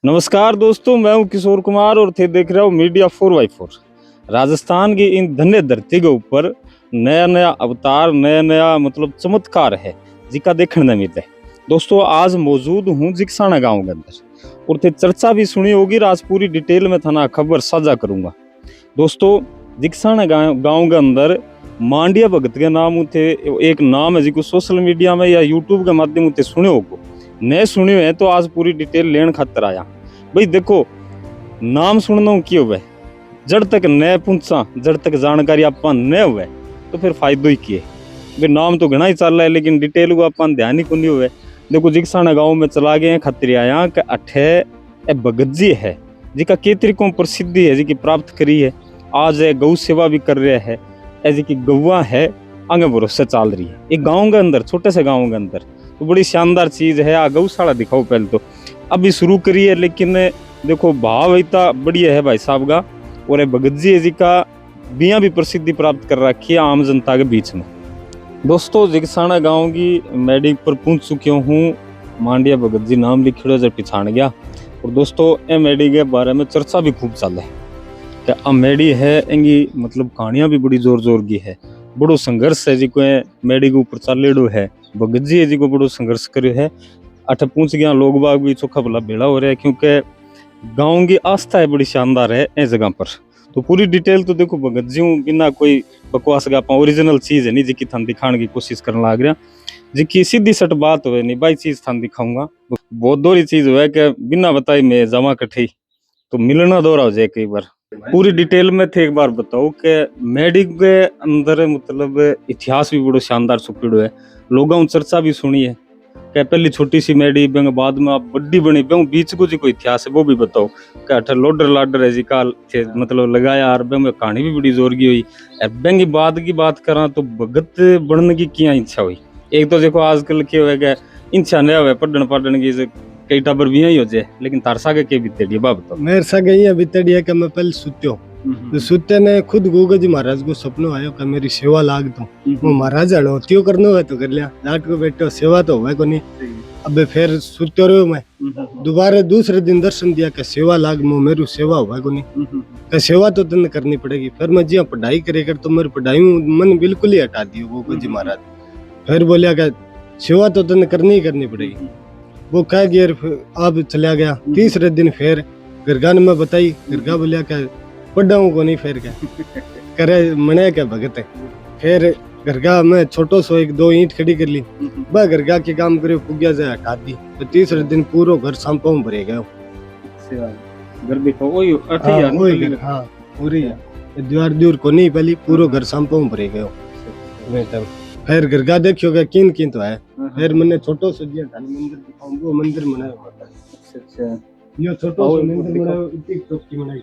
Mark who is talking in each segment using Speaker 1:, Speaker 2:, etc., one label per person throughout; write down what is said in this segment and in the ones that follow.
Speaker 1: नमस्कार दोस्तों, मैं हूं किशोर कुमार और थे देख रहे हो मीडिया 4x4। राजस्थान की इन धन्य धरती के ऊपर नया नया अवतार, नया नया मतलब चमत्कार है जिका देखने न मिलता है। दोस्तों, आज मौजूद हूं जिकसाना गांव के अंदर और थे चर्चा भी सुनी होगी। आज पूरी डिटेल में थाना खबर साझा करूंगा। दोस्तों, जिकसाना गांव के अंदर मांडिया भगत के नाम थे एक नाम है जिको सोशल मीडिया में या यूट्यूब के माध्यम से सुने होगो, नए सुने हैं तो आज पूरी डिटेल लेन खातर आया। भाई देखो, नाम सुनना क्यों हुआ, जड़ तक न पूछा, जड़ तक जानकारी अपन न हुए तो फिर फायदो ही किए। भाई नाम तो घना ही चल रहा है लेकिन डिटेल को अपन ध्यान ही को नहीं हुए। देखो, जिकसाना गांव में चला गए खतरे आया कि अठे भगत जी है जिका के तरीकों प्रसिद्धि है जिकी प्राप्त करी है। आज गौ सेवा भी कर रहे है, ऐसी की गौवा है आगे भरोसे चल रही है। एक गाँव के अंदर, छोटे से गाँव के अंदर तो बड़ी शानदार चीज है। गौशाला दिखाओ पहले तो, अभी शुरू करी है लेकिन देखो भाव इतना बढ़िया है भाई साहब का। और भगत जी का बिया भी प्रसिद्धि प्राप्त कर रखी है आम जनता के बीच में। दोस्तों, जिकसाना गांव की मैडी पर पहुंच चुकी हूँ। मांडिया भगत जी नाम लिखे जब पिछाड़ गया। और दोस्तों, ए मैडी के बारे में चर्चा भी खूब चल है। अब मैडी है इनकी मतलब कहानियां भी बड़ी जोर जोर की है। बड़ो संघर्ष है जिको मैडी के ऊपर चलेड़ो है। भगत जी जी को बड़ो संघर्ष करे है। अठ पूछ गया लोग बाग भी चोखा भला भेड़ा हो रहा है क्योंकि गाँव की आस्था है बड़ी शानदार है इस जगह पर। तो पूरी डिटेल तो देखो भगत जी बिना कोई बकवास का ओरिजिनल चीज है नहीं जिकी थान दिखाने की कोशिश करने लग रहा। जिकी सीधी सट बात हुए नहीं बाई चीज थान दिखाऊंगा। बहुत दोरी चीज हुआ कि बिना बताई मैं जमा कठी तो मिलना दौरा हो जाए कई बार। पूरी डिटेल में थे एक बार बताओ कि मेडिक के अंदर मतलब इतिहास भी बड़ो शानदार छुपड़ो है। लोगों चर्चा भी सुनी है कि पहली छोटी सी मेडी बेंग बाद में आप बड़ी बनी बेंग बीच को जी कोई इतिहास है वो भी बताओ। कि अठ लोडर लाडर है जी काल थे मतलब लगाया और बेंग कहानी भी बड़ी जोर की हुई। बेंग बाद की बात करा तो भगत बनने की क्या इच्छा हुई। एक तो देखो आजकल क्या हुआ इच्छा नहीं हुआ पढ़ने की कई टाबर भी ही हो जाए लेकिन तार सागे के बीतेड़ी बात बताओ।
Speaker 2: मेरे सागे ये बीतेड़ी है कि मैं पहले सुत्यो तो सुते ने खुद गोगा जी महाराज को सपनो आयो कि मेरी सेवा लाग दूं। वो महाराज हड़ो त्यो करनो है तो कर लिया, लाट को बैठो सेवा तो होवे को नहीं। अब फिर सुत्यो रहो मैं दोबारा दूसरे दिन दर्शन दिया कि सेवा लाग मो मेरू सेवा होवे को नहीं कि सेवा तो तने करनी पड़ेगी। फिर मैं जिया पढ़ाई करे कर तो मेरी पढ़ाई मन बिल्कुल ही हटा दियो गोगा जी महाराज। फिर बोलिया कि सेवा तो तने करनी ही करनी पड़ेगी। वो कह गया अब चला गया। तीसरे दिन फिर गिरगान में बताई, गिरगा बोलिया क्या पढ़ा हूँ को नहीं फिर क्या करे मने क्या भगत है। फिर घरगा में छोटो सो एक दो ईंट खड़ी कर ली, वह घरगा के काम करे पुग्या जाए हटा दी। तो तीसरे दिन पूरा घर सांपों में भरे गया।
Speaker 1: घर देखो वही
Speaker 2: हाँ पूरी दीवार दूर को नहीं पहली पूरा घर सांपों में भरे गया। फिर घरगा देखियोगा किन किन तो है। फिर मैंने छोटो सो दिया मंदिर दिखाऊं, वो मंदिर बनाया हुआ था। ये छोटो सो मंदिर बनाया, इतनी चौकी बनाई।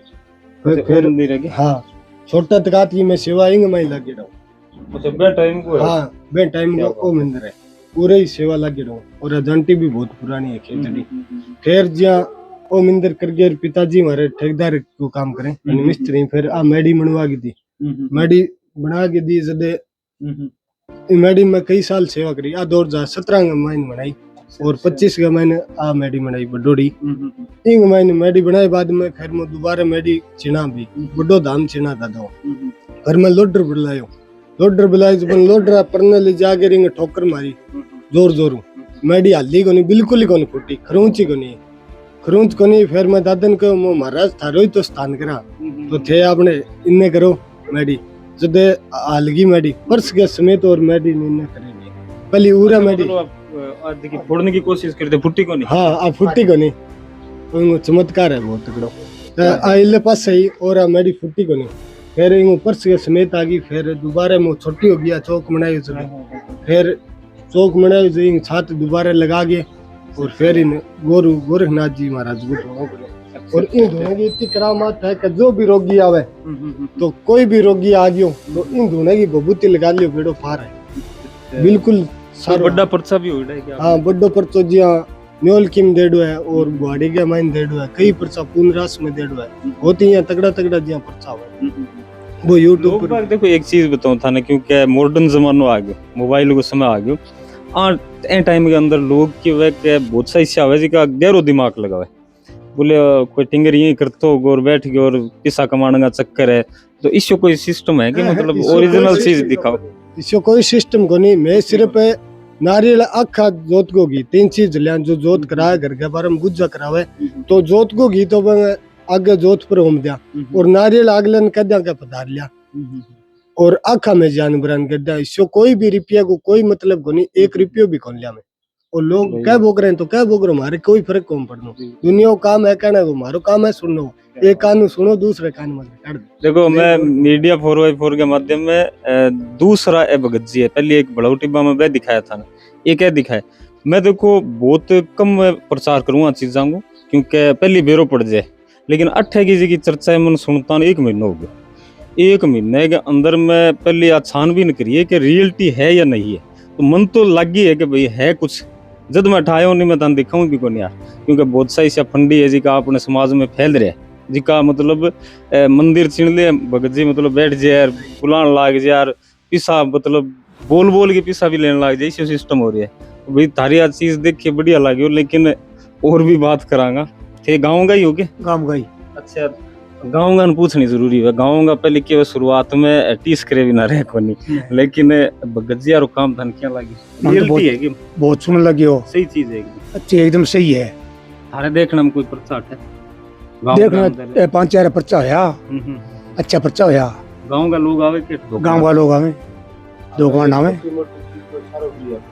Speaker 2: फिर मंदिर है हाँ छोटा तकात की मैं सेवा इंग में लगे रहूं।
Speaker 1: अच्छा बे टाइम को
Speaker 2: हाँ बे टाइम को वो मंदिर है पूरे ही सेवा लगे रहूं। और अजंटी भी बहुत पुरानी है खेतड़ी। फिर जहाँ वो मंदिर कर गए पिताजी हमारे ठेकेदार को काम करें मिस्त्री। फिर आ मैडी बनवा की दी, मैडी बना के दी जदे मैडी में कई साल सेवा करी। आ 2017 में मैंने बनाई और 25 का मैंने आ मैडी बनाई बडोड़ी। इंग मैंने मैडी बनाई बाद में फिर मैं दोबारा मैडी चिना भी बड़ो धाम चिना था दो। फिर मैं लोडर बुलाई जब लोडर परने ले जाके रिंग ठोकर मारी जोर जोर। मैडी हल्ली को नहीं बिल्कुल ही को नहीं फूटी, खरूंची को नहीं। फिर मैं दादन को महाराज थारो ही तो स्थान करा तो थे आपने इन्ने करो मैडी जदे अलगी मैडी पर्स के समेत और मैडी ने करेंगे पहली उरा मैडी
Speaker 1: देखिए फोड़ने की कोशिश करते फुट्टी को नहीं।
Speaker 2: हाँ आ फुट्टी को नहीं तो चमत्कार है बहुत तगड़ो। आइले पास सही और आ मैडी फुट्टी को नहीं। फिर इन पर्स के समेत आ गई। फिर दोबारा मैं छोटी हो गया चौक मनाई फिर चौक मनाई जो छात दोबारा लगा गए। और फिर इन गोरखनाथ जी महाराज को और इन दोनों की इतनी करामात है कि जो भी रोगी आवे तो कोई भी रोगी आ गयो तो इन दोनों की बबूती लगा लियो बेड़ो पार है बिल्कुल।
Speaker 1: बड़ा पर्चा भी हो रहा है क्या?
Speaker 2: हाँ बड़ो पर्चो जी न्योल किम देड़ो है और बुआड़ी के माइन देड़ो है, कई पर्चा पूनरास में देड़ो है। बहुत ही तगड़ा जिया पर्चा हुआ वो यूट्यूब पर।
Speaker 1: देखो एक चीज बताऊं था ना क्योंकि मॉडर्न जमानो आ गयो, मोबाइल को समय आ गयो। टाइम के अंदर लोग की वह बहुत सा हिस्सा है जिसका गहरो दिमाग लगा है बोले कोई टिंगर यही करते हो और बैठ गए और पैसा कमाने का चक्कर है, तो इसको कोई सिस्टम है कि मतलब
Speaker 2: इसको
Speaker 1: ओरिजिनल
Speaker 2: कोई
Speaker 1: चीज
Speaker 2: system
Speaker 1: दिखाओ।
Speaker 2: इसको कोई सिस्टम को नहीं, मैं सिर्फ नारियल अखा जोत को घी 3 चीज लिया जो जोत कराए घर के बारे में गुज्जा करावे, तो जोत को घी तो मैं आगे जोत पर होम दिया और नारियल अगले कह दिया के पधार लिया और आखा में जानवरन कर दिया। इसको कोई भी रुपया को कोई मतलब को नहीं, 1 रुपयो भी कौन लिया मैं। और लोग क्या बोल रहे हैं तो क्या बोल रहे, हमारे कोई फर्क कौन पड़नो, दुनिया को काम है कहना को, हमारो काम है सुननो, एक कान सुनो दूसरे कान में काट दो।
Speaker 1: देखो मैं मीडिया 4x4 के माध्यम में दूसरा ए भगत जी है, पहले एक बड़ाऊ टिब्बा में वह दिखाया था ना, एक है दिखाया। मैं देखो बहुत कम प्रचार करूंगा चीज़ों को क्योंकि पहली बेरो पड़ जाए, लेकिन 28 जी की चर्चा है मन सुनता ना 1 महीना हो गया। 1 महीने के अंदर मैं पहले आज छानबीन करिए कि रियलिटी है या नहीं है, तो मन तो लग गई है कि भाई है कुछ। जब मैं ठाया नहीं मैं तन दिखाऊं भी कौन यार, क्योंकि बहुत सा ऐसा फंडी है जिका अपने समाज में फैल रहा है, जिका मतलब मंदिर छीन ले भगत जी मतलब बैठ जाए यार, बुलान लाग जाए यार, पिसा मतलब बोल बोल के पिसा भी लेने लाग जाए, इसी सिस्टम हो रही है। तो भाई थारी आज चीज देख के बढ़िया लगी, लेकिन और भी बात करांगा। थे गाँव का ही हो गया?
Speaker 2: गांव गई।
Speaker 1: अच्छा, गाँव का पूछनी जरूरी है। गाँव का पहले के शुरुआत में टीस करे भी ना रहे कोनी, लेकिन भगत जी यार काम धन क्या लगी, रियलिटी है कि
Speaker 2: बहुत सुन लगी हो,
Speaker 1: सही चीज है कि
Speaker 2: अच्छी एकदम सही है।
Speaker 1: थारे देखने में कोई पर्चा है?
Speaker 2: देखना 5-4 पर्चा होया, अच्छा पर्चा होया।
Speaker 1: गाँव का लोग आवे के
Speaker 2: गांव वाले लोग आवे, दो कुमार नामे,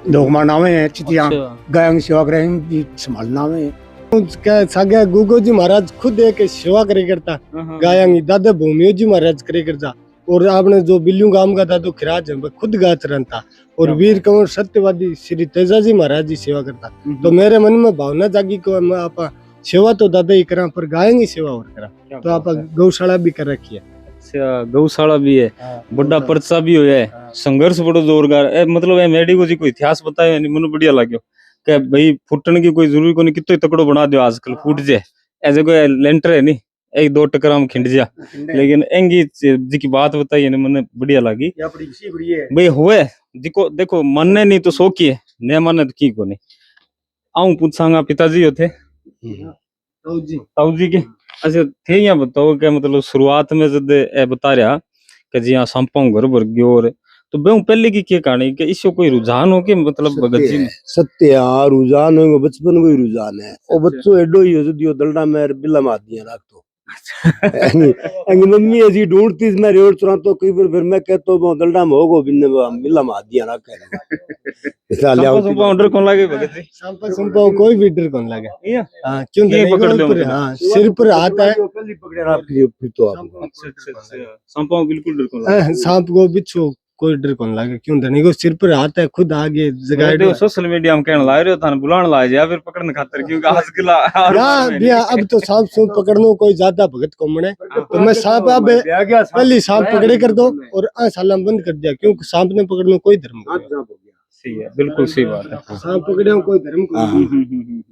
Speaker 2: दो कुमार नामे है चितिया गायों की सेवा करेंगे संभालना में। क्या सागे गुगो जी महाराज खुद एक सेवा करे करता, गायों की दादा भूमियो जी महाराज करे करता, और आपने जो बिल्लू गांव का था तो खिराज खुद गाच रहता, और वीर कंवर सत्यवादी श्री तेजा जी महाराज जी सेवा करता। तो मेरे मन में भावना जागी को आप सेवा तो दादा ही करा पर गायों की सेवा और करा, तो आप गौशाला भी कर रखी है।
Speaker 1: अच्छा, गौशाला भी है, बड़ा पर्चा भी होया है, संघर्ष बड़ो जोरदार। मतलब ए मेडिको जी को इतिहास बताया नहीं, मन बढ़िया लाग्यो कि भाई फुटने की कोई जरूरी को नहीं, कितो तकड़ो बना दियो आजकल फूट जाए, ऐसे कोई लेंटर है नहीं, 1-2 टकरा में खिंड जा, लेकिन एंगी जी की बात बताई है मन बढ़िया लगी भाई हुए जिको देखो मानने नहीं तो सो की है, न माने तो की को नहीं। आऊं पूछांगा पिताजी होते ताऊ जी के, अच्छा थे यहाँ बताओ क्या मतलब शुरुआत में जब ए बता रहा कि जी हाँ सांपाऊ घर भर गयो, और तो बेहू पहले की क्या कहानी कि इसको कोई रुझान हो के मतलब भगत जी में?
Speaker 3: सत्य हाँ रुझान हो, बचपन को ही रुझान है। और बच्चों एडो ही हो जो दलडा में बिल्ला मार दिया राख तो एंगी मम्मी ऐसी ढूंढती मैं रोड चुरा तो कई बार फिर मैं कहता हूँ दलडा में होगो बिन्ने बिल्ला मार दिया राख
Speaker 1: सांपा ऑर्डर कौन लागे भगत जी?
Speaker 2: सांपा संपा कोई भी डर कौन लगे। हाँ क्यों
Speaker 1: ये पकड़ लो
Speaker 2: पर, हाँ सिर पर हाथ है,
Speaker 3: पहले पकड़े राख फिर तो आप
Speaker 1: अच्छा सांपा बिल्कुल डर कौन लागे?
Speaker 2: सांप को बिच्छू कोई डर कौन लगे, क्यों धनी को सिर पर हाथ है, खुद आगे जगाए
Speaker 1: देखो सोशल मीडिया में कहने ला रहे हो थाने बुलाने ला जा फिर पकड़ने खातिर, क्योंकि आजकल
Speaker 2: अब तो सांप सूप पकड़नो कोई ज्यादा भगत को मने, तो मैं सांप अब पहले सांप पकड़े कर दो और साला बंद कर दिया, क्योंकि सांप ने पकड़ना कोई धर्म को नहीं।
Speaker 1: सही है, बिल्कुल सही बात है।
Speaker 2: सांप पकड़े कोई धर्म को नहीं।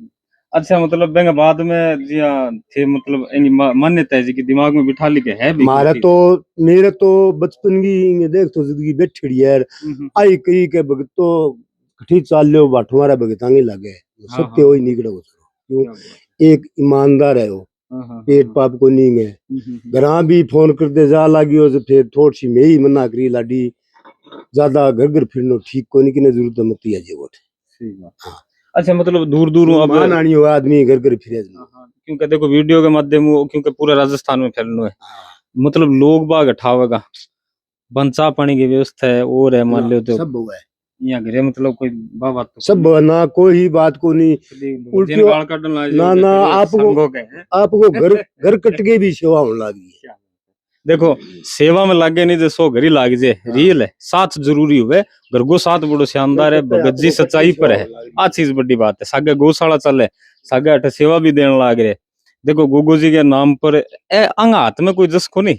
Speaker 1: अच्छा मतलब बेंगा बाद में जी हाँ थे मतलब इनकी मान्यता है जी की दिमाग में बिठा ली के है भी
Speaker 3: मारा तो मेरे तो बचपन की देख तो जिंदगी बैठी यार आई कई के भगत तो कठी चाल लो बाट हमारा भगतांगे लगे सत्य हो ही निकले वो क्यों एक ईमानदार है वो पेट पाप को नहीं है। घरा भी फोन कर दे जा लागियो तो फिर थोड़ी सी मैं ही मना करी लाडी ज्यादा घर घर फिरनो ठीक को नहीं की जरूरत मत ही है जी वो।
Speaker 1: सही बात। अच्छा मतलब दूर दूर अब
Speaker 3: मान आनी हो आदमी घर घर फिरे
Speaker 1: क्योंकि देखो वीडियो के माध्यम क्योंकि पूरे राजस्थान में फैलना है, मतलब लोग बाग उठावेगा, बंचा पानी की व्यवस्था है और है मान लो तो
Speaker 3: सब हुआ है
Speaker 1: यहाँ घरे मतलब कोई बात तो
Speaker 3: सब ना कोई बात को नहीं उल्टी ना ना आपको घर कट के भी सेवा होने लगी है।
Speaker 1: देखो सेवा में लागे नहीं जैसो घरी लाग जाए, रियल है साथ जरूरी हुए, घर को साथ बड़ो शानदार है, भगत जी सच्चाई पर है, आ चीज बड़ी बात है। सागे गौशाला चले सागे अठ सेवा भी देने लाग रहे, देखो गोगो जी के नाम पर ए अंग हाथ में कोई जस को नहीं,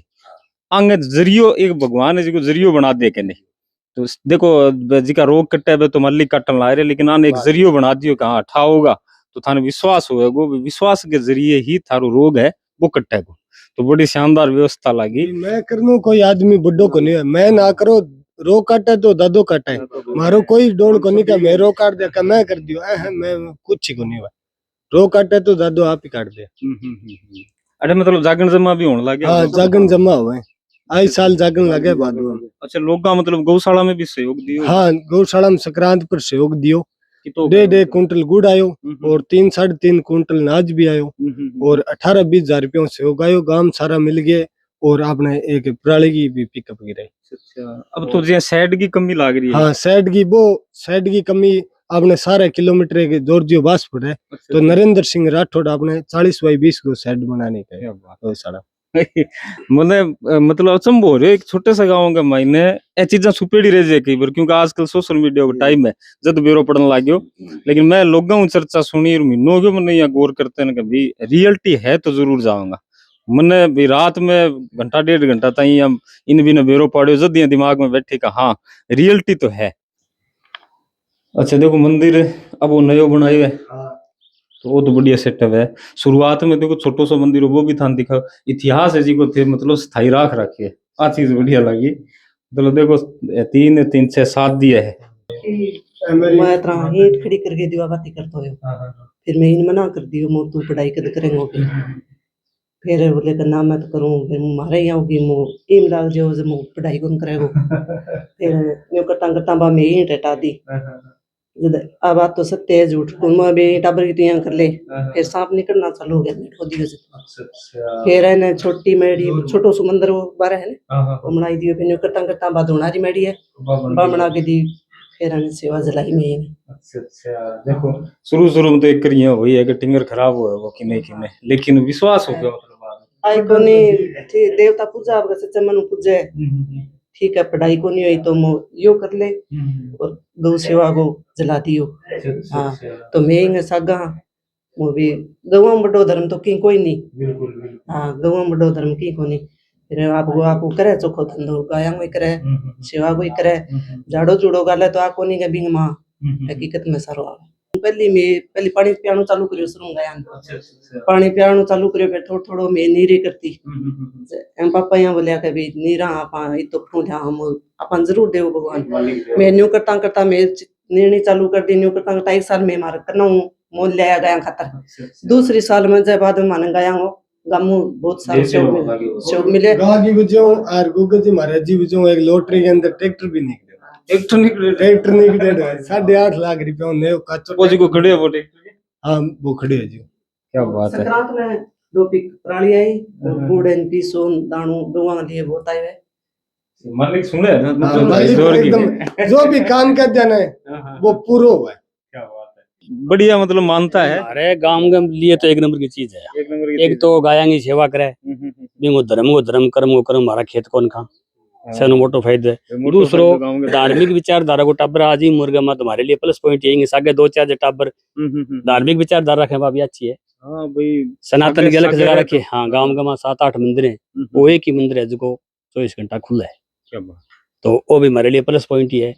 Speaker 1: अंग जरियो एक भगवान है जिसको जरियो बना दे के नहीं, तो देखो जिका रोग कटे तो मल्ली कटन ला रहे, लेकिन आने एक जरियो बना दियो कहाँ अठा होगा तो थाने विश्वास होगा, विश्वास के जरिए ही थारो रोग है वो कटेगा। तो बड़ी शानदार व्यवस्था लगी।
Speaker 2: मैं करनो कोई आदमी बुड्ढो को नहीं है, मैं ना करो रो काटे तो दादो काटे, मारो कोई डोल को नहीं का मैं रो काट दे का मैं कर दियो मैं कुछ को नहीं हुआ। रो काटे तो दादो आप ही काट दे।
Speaker 1: अरे मतलब जागरण जमा भी होने लगे।
Speaker 2: हाँ जागन जमा हुए, आई साल जागन लगे भादो में।
Speaker 1: अच्छा, लोग का मतलब गौशाला में भी सहयोग दियो।
Speaker 2: हाँ गौशाला में संक्रांत पर सहयोग दियो,
Speaker 1: कि तो
Speaker 2: 1.5 कुंटल गुड़ आयो और 3-3.5 कुंटल नाज भी आयो और 18-20 हजार रुपया सहयोग आयो, गांव सारा मिल गए और आपने एक पराली की भी पिकअप गिराई।
Speaker 1: अच्छा, अब तो जे शेड की कमी लाग रही है।
Speaker 2: हाँ शेड की कमी आपने सारे किलोमीटर के जोर दियो बास पड़े।
Speaker 1: अच्छा,
Speaker 2: तो नरेंद्र सिंह राठौड़ आपने 40x20 को शेड बनाने का
Speaker 1: क्या बात
Speaker 2: वो सारा
Speaker 1: मतलब अचंभो हो रहा है एक छोटे से गांव के मायने ए चीजा छुपेड़ी रह जाए कई बार, क्योंकि आजकल सोशल मीडिया का टाइम है, जद बेरो पड़न लाग्यो। लेकिन मैं लोगों चर्चा सुनी और महीनों के मैंने यहाँ गौर करते हैं कि भाई रियलिटी है तो जरूर जाऊंगा। मैंने भी रात में घंटा 1.5 घंटा ताई हम इन भी बेरो पाड़ियो, जद यहाँ दिमाग में बैठे का हाँ रियलिटी तो है। अच्छा देखो मंदिर अब वो नयो बनायो है, तो वो तो बढ़िया सेटअप है। शुरुआत में देखो छोटो सो मंदिर वो भी थान दिखा, इतिहास है जी को थे मतलब स्थाई राख रखी है, आ चीज बढ़िया लगी। मतलब देखो 3 3 6 7 दिया है।
Speaker 4: मैं इतना ईंट खड़ी करके दीवा बाती करता हो, फिर मैं इन मना कर दियो मो तू पढ़ाई कद करेंगे फिर बोले कि ना मैं तो करूँ, फिर मारे यहाँ होगी मो ईम लाग जो मो पढ़ाई कौन करेगो। फिर न्यू करता करता बा मैं ईंट हटा दी। आ बात तो सत्य है, झूठ मैं भी टाबर की तुम कर ले, फिर सांप निकलना चालू हो गया मेरे को दियो से। फिर है ना छोटी मेड़ी छोटो समुंदर वो बारे है ना वो बनाई दियो, फिर न्यू करता करता बा धोनारी मेड़ी है बा बना के दी, फिर है सेवा जलाई में।
Speaker 1: अच्छा देखो शुरू में तो एक करिया हुई है कि टिंगर खराब हुआ वो कि नहीं, लेकिन विश्वास हो गया मतलब
Speaker 4: आई कोनी देवता पूजा अब सच्चा मनु पूजे ठीक है, पढ़ाई को नहीं हुई तो मो यो कर ले और गौ सेवा को जला दियो। हाँ तो मैं इंगे सागा मो भी गौ बड़ो धर्म तो की कोई नहीं।
Speaker 1: बिल्कुल
Speaker 4: हाँ गौ बड़ो धर्म की कोनी, फिर आपको करे चोखो धंधो गाया कोई करे सेवा कोई करे, झाड़ो चूड़ो गाले तो आ कोनी के बिंग मां हकीकत में सारो आवे। पहली पानी पियानो चालू करियो शुरू गाया, पानी पियानो चालू करियो, फिर थोड़ो थोड़ो मैं नीरे करती एम पापा यहाँ बोलिया के भी नीरा आपा ई तो क्यों ध्यान हम अपन जरूर देव भगवान। मैं न्यू करता करता मैं निर्णय चालू कर दी, न्यू करता करता 1 साल में मार करना हूँ मोल लिया गया खातर। दूसरी साल में जब बाद में मान गया हूँ गामू बहुत सारे शौक मिले
Speaker 2: गागी बजो और गुगल जी महाराज जी बजो एक लॉटरी के अंदर ट्रैक्टर भी निकले, ट्रैक्टर निकले 8.5 लाख रुपया ने कच्चो
Speaker 1: वो जी को खड़े वो ट्रैक्टर।
Speaker 2: हाँ वो खड़े है जी।
Speaker 1: क्या बात है।
Speaker 4: संक्रांत में 2 पिक पराली आई और गुड़ एंड पीसो दाणू दोवा लिए बहुत आए हुए
Speaker 1: मालिक सुने ना
Speaker 2: हाँ,
Speaker 1: मतलब
Speaker 2: मालिक
Speaker 1: जोर की
Speaker 2: एकदम जो भी काम कर देना है वो पूरा हुआ है।
Speaker 1: क्या बात है, बढ़िया मतलब मानता है।
Speaker 5: हमारे गांव के लिए तो एक नंबर की चीज है।
Speaker 1: एक नंबर की
Speaker 5: एक तो गाया की सेवा करे, बिंगो धर्म कर्म को कर्म, हमारा खेत कौन खा सनु मोटो फायदो है। दूसरो धार्मिक विचारधारा को टाबर आज ही मुर्गा मत हमारे लिए प्लस पॉइंट यही सागे 2-4 टाबर धार्मिक विचारधारा रखे बाबी अच्छी है।
Speaker 1: हाँ भाई
Speaker 5: सनातन की अलग जगह रखी है। हाँ गांव में 7-8 मंदिर है, वो एक ही मंदिर है जो 24 घंटा खुला है।
Speaker 1: क्या बात,
Speaker 5: तो वो भी हमारे लिए प्लस पॉइंट ही है।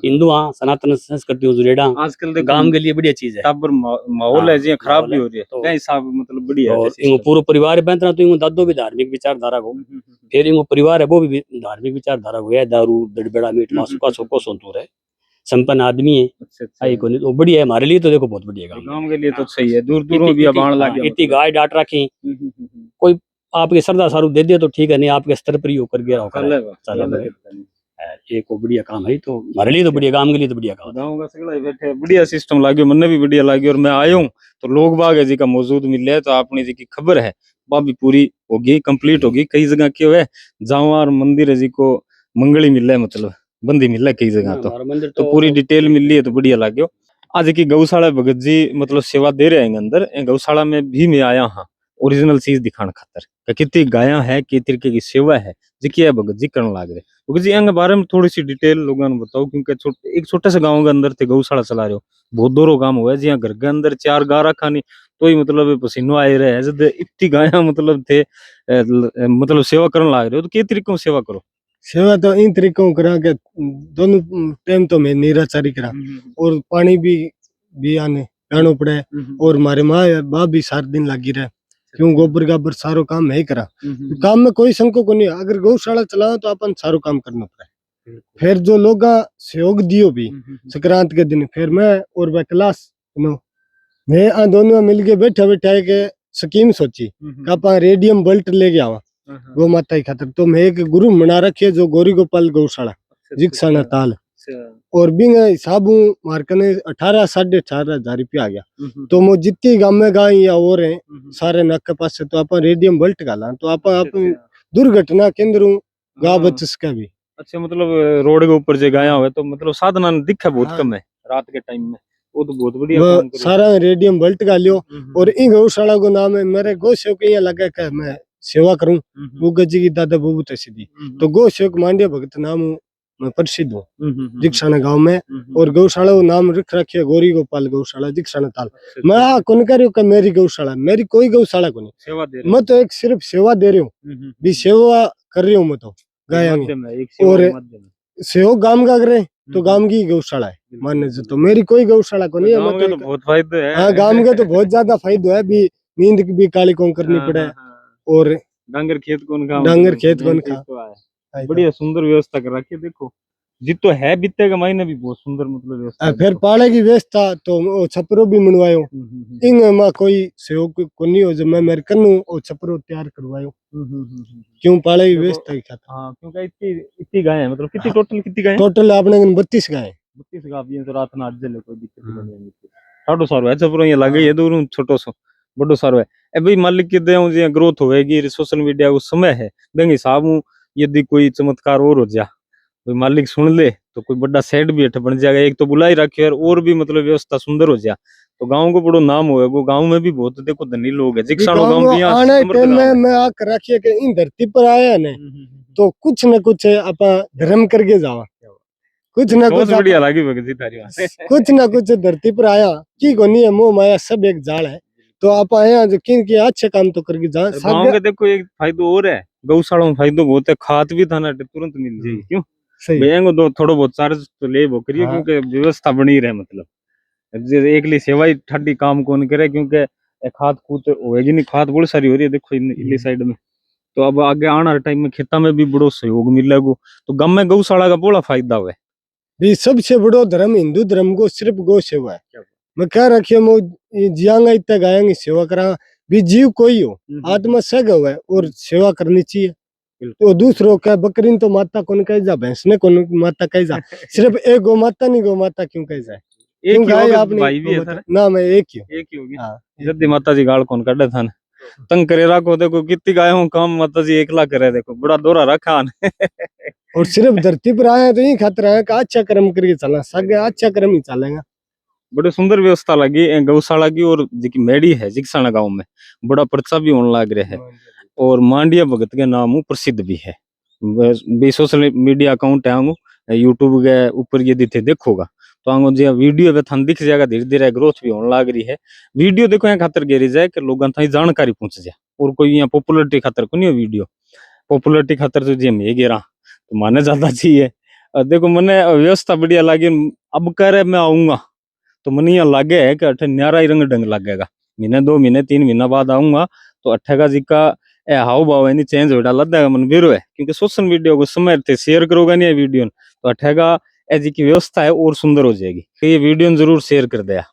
Speaker 5: हिंदू हाँ सनातन संस्कृति जुड़ेड़ा
Speaker 1: आजकल देखो
Speaker 5: गांव के लिए बढ़िया चीज है।
Speaker 1: टाबर माहौल है जी खराब भी हो रही है
Speaker 5: तो
Speaker 1: क्या हिसाब मतलब बढ़िया है।
Speaker 5: और इनको पूरा परिवार बेहतर तो इनको दादो भी धार्मिक विचारधारा को, फिर इनको परिवार है वो भी धार्मिक विचारधारा को है। दारू दड़बेड़ा मीट मांस का सोको संतूर है, संपन्न आदमी है। आई को नहीं तो बढ़िया है हमारे लिए, तो देखो बहुत बढ़िया
Speaker 1: गांव के लिए तो सही है। दूर दूरों भी अब आने लगे,
Speaker 5: इतनी गाय डांट रखी, कोई आपके श्रद्धा सारू दे दे तो ठीक है, नहीं आपके स्तर पर ही होकर गया चले एक बढ़िया काम है। तो हमारे लिए तो बढ़िया, गांव के लिए तो बढ़िया काम।
Speaker 1: गाँव का सगला बैठे बढ़िया सिस्टम लाग्यो, मैंने भी बढ़िया लाग्यो। और मैं आया हूँ तो लोग बाग है जी का मौजूद मिले, तो आपने जी की खबर है वह भी पूरी होगी, कंप्लीट होगी। कई जगह क्यों है जावार मंदिर है जी को मंगली मिल है, मतलब बंदी मिल है कई जगह। तो पूरी डिटेल मिल रही है, तो बढ़िया लाग्यो। आज की गौशाला भगत जी मतलब सेवा दे रहे हैं अंदर गौशाला में भी मैं आया हाँ ओरिजिनल चीज दिखाने खातर, कितनी गाया है कि तरीके की सेवा है जी की भगत जी करने लग रहे। भगत जी के बारे में थोड़ी सी डिटेल लोगों ने बताओ, क्योंकि एक छोटे से गांव के अंदर थे गौशाला चला रहे हो, बहुत दूरों काम हुआ है जी। घर के अंदर 4 गाय रखा नहीं तो ही मतलब पसीनो आए रहे जब इतनी गाया मतलब थे मतलब सेवा करने लग रहे हो, तो किस तरीके से सेवा करो?
Speaker 2: सेवा तो इन तरीकों करा के दोनों टाइम तो मैं निराचारी करा और पानी भी आने जानो पड़े और हमारे माँ बाप भी 7 दिन लगी रहे, क्यों गोबर गाबर सारो काम मैं ही करा। तो काम में कोई संको को नहीं, अगर गौशाला चलाओ तो अपन सारो काम करना पड़े। फिर जो लोग सहयोग दियो भी संक्रांत के दिन, फिर मैं और वह क्लास मैं आ दोनों मिलके बैठा बैठा एक स्कीम सोची कि आप रेडियम बेल्ट लेके आवा गौ माता की खातर। तो मैं एक गुरु बना रखे जो गौरी गोपाल गौशाला जिक्साना ताल, और बिंग हिसाब मार्केट में 18,500 रुपया आ गया। तो मो जितनी गांव में गाय या और हैं सारे नक के पास से, तो आप रेडियम बेल्ट गाला तो आप दुर्घटना केंद्र गा बच सके भी।
Speaker 1: अच्छा, मतलब रोड के ऊपर जो गाया हुआ है तो मतलब साधना दिखे बहुत
Speaker 2: हाँ।
Speaker 1: कम है रात के टाइम में, वो तो बहुत बढ़िया
Speaker 2: वो
Speaker 1: काम करे।
Speaker 2: सारा रेडियम बेल्ट गा लियो। और इन गौशाला को नाम है मेरे गौ सेवक यहाँ लगा कि मैं सेवा करूं वो गजी की दादा बबू तसीदी। तो गौ सेवक मांडिया भगत नाम मैं प्रसिद्ध हूँ जिक्साना गांव में। और गौशाला को नाम रख रखे गौरी गोपाल गौशाला जिक्साना ताल। मैं आ कौन कर रही हूँ मेरी गौशाला, मेरी कोई गौशाला को नहीं,
Speaker 1: सेवा दे
Speaker 2: मैं तो एक सिर्फ सेवा दे रही हूँ भी सेवा कर रही हूँ मैं तो गाया की। और सेवक गांव का करे तो गांव की गौशाला है मानने से, तो मेरी कोई गौशाला को नहीं है। मैं तो
Speaker 1: बहुत फायदे है।
Speaker 2: हाँ गांव के तो बहुत ज्यादा फायदा है भी, नींद की भी काली कौन करनी पड़े और
Speaker 1: डांगर खेत कौन खा,
Speaker 2: डांगर खेत कौन खा।
Speaker 1: बढ़िया सुंदर व्यवस्था कर रखी है। देखो जितो है बीते का महीने भी बहुत सुंदर मतलब व्यवस्था।
Speaker 2: फिर पाले की व्यवस्था तो वो छपरो भी मनवायो इन में कोई सहयोग को नहीं हो जो मैं मेरे कन्नू वो छपरो तैयार करवायो क्यों पाले की व्यवस्था की खातिर।
Speaker 1: हाँ क्योंकि इतनी इतनी गाय है, मतलब कितनी टोटल कितनी गाय है?
Speaker 2: टोटल आपने 32 गाय
Speaker 1: 32 गाय तो रात ना अज्जल कोई दिक्कत नहीं है। साडो सारो है छपरो ये लगे ये दूर छोटो सो बड़ो सारो है। ए भाई मालिक के देऊ जे ग्रोथ होएगी सोशल मीडिया को समय है बेंग हिसाब यदि कोई चमत्कार और हो जा कोई मालिक सुन ले तो कोई बड़ा सेट भी अठ बन जाएगा। एक तो बुला ही रखे और भी मतलब व्यवस्था सुंदर हो जा तो गांव को बड़ो नाम होएगा। गांव में भी बहुत देखो धनी लोग है जिक्सानो गांव की
Speaker 2: आने टाइम में मैं आकर रखिए कि इन धरती पर आया ने तो कुछ न कुछ आपा धर्म करके जावा, कुछ न कुछ
Speaker 1: बढ़िया लगी भगत जी तारी बात।
Speaker 2: कुछ न कुछ धरती पर आया की को नहीं है मोह माया सब एक जाल है। तो आप आया जो किन के अच्छे काम तो करके जा।
Speaker 1: गांव के देखो एक फायदो और है, गौशाला में फायदो बहुत है, खाद भी थाना तुरंत मिल जाएगी। क्यों बेंगो दो थोड़ो बहुत चार्ज तो ले वो करिए क्योंकि व्यवस्था बनी रहे। मतलब एक ली सेवा ही ठंडी काम कौन करे क्योंकि खाद कूद होएगी नहीं, खाद बहुत सारी हो रही है देखो इली साइड में। तो अब आगे आने वाले टाइम में खेता में भी बड़ो सहयोग मिलेगा। तो गांव में गौशाला का बड़ा फायदा हुआ
Speaker 2: भी सबसे बड़ो धर्म हिंदू धर्म को सिर्फ गौ सेवा है। मैं कह रखियो मो जियांगा इतना गायंगी सेवा करा भी जीव कोई हो आत्मा सग है और सेवा करनी चाहिए। तो दूसरों का बकरीन तो माता कौन कह जा, भैंस ने कौन माता कह जा, सिर्फ एक गौ माता नहीं गौ माता क्यों कह जाए।
Speaker 1: एक गाय आपने भाई भी है
Speaker 2: ना मैं एक ही
Speaker 1: होगी जल्दी माता जी गाल कौन काटे था तंग करे रखो। देखो कितनी गाय हूँ काम माता जी एकला करे देखो बड़ा दोरा रखा
Speaker 2: और सिर्फ धरती पर आया तो यही खातिर आया का अच्छा कर्म करके चलना सगे अच्छा कर्म ही चलेगा।
Speaker 1: बड़े सुंदर व्यवस्था लगी गौशाला की। और जी मेडी है जिक्साना गांव में बड़ा प्रचार भी होने लग रहा है और मांडिया भगत के नाम प्रसिद्ध भी है। सोशल मीडिया अकाउंट है यूट्यूब के ऊपर यदि थे देखोगा तो आंगो जी वीडियो पे थान दिख जाएगा। धीरे धीरे ग्रोथ भी होने लग रही है। वीडियो देखो यहाँ खातर गेरी जाए कि लोगों ताई जानकारी पहुंच जाए और कोई यहाँ पॉपुलरिटी खातर को नहीं हो वीडियो पॉपुलरिटी खातर तो जी मैं गेरा तो माने ज्यादा चाहिए। देखो मैंने व्यवस्था बढ़िया लगी। अब कह रहे मैं आऊंगा तो मन यहाँ लागे है कि अठे न्यारा ही रंग ढंग लगेगा। महीने 2 महीने 3 महीना बाद आऊंगा तो अठे का जी का हाव भाव है चेंज हो लगा मन बेरो है क्योंकि सोशल मीडिया को समय थे शेयर करोगा नहीं वीडियो तो अठे का जी की व्यवस्था है और सुंदर हो जाएगी। तो ये वीडियो जरूर शेयर कर दिया।